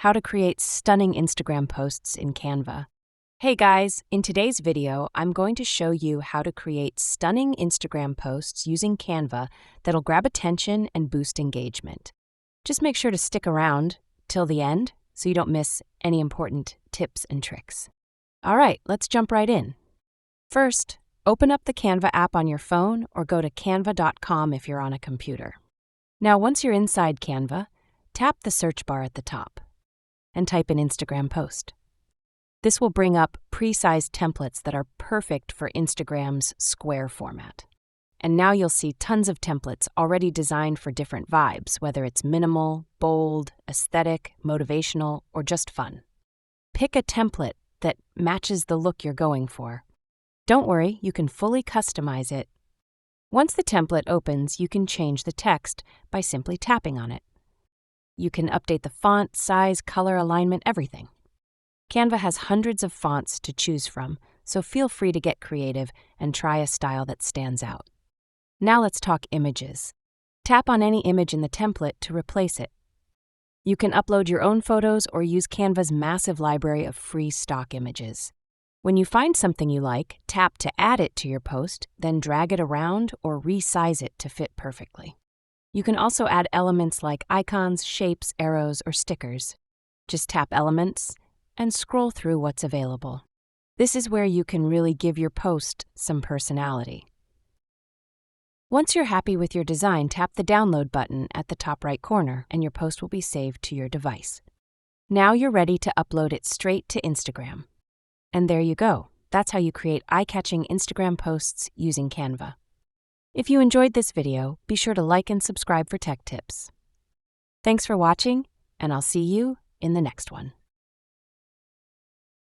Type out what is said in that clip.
How to create stunning Instagram posts in Canva. Hey guys, in today's video, I'm going to show you how to create stunning Instagram posts using Canva that'll grab attention and boost engagement. Just make sure to stick around till the end so you don't miss any important tips and tricks. All right, let's jump right in. First, open up the Canva app on your phone or go to canva.com if you're on a computer. Now, once you're inside Canva, tap the search bar at the top and type in Instagram post. This will bring up pre-sized templates that are perfect for Instagram's square format. And now you'll see tons of templates already designed for different vibes, whether it's minimal, bold, aesthetic, motivational, or just fun. Pick a template that matches the look you're going for. Don't worry, you can fully customize it. Once the template opens, you can change the text by simply tapping on it. You can update the font, size, color, alignment, everything. Canva has hundreds of fonts to choose from, so feel free to get creative and try a style that stands out. Now let's talk images. Tap on any image in the template to replace it. You can upload your own photos or use Canva's massive library of free stock images. When you find something you like, tap to add it to your post, then drag it around or resize it to fit perfectly. You can also add elements like icons, shapes, arrows, or stickers. Just tap Elements and scroll through what's available. This is where you can really give your post some personality. Once you're happy with your design, tap the Download button at the top right corner and your post will be saved to your device. Now you're ready to upload it straight to Instagram. And there you go. That's how you create eye-catching Instagram posts using Canva. If you enjoyed this video, be sure to like and subscribe for tech tips. Thanks for watching, and I'll see you in the next one.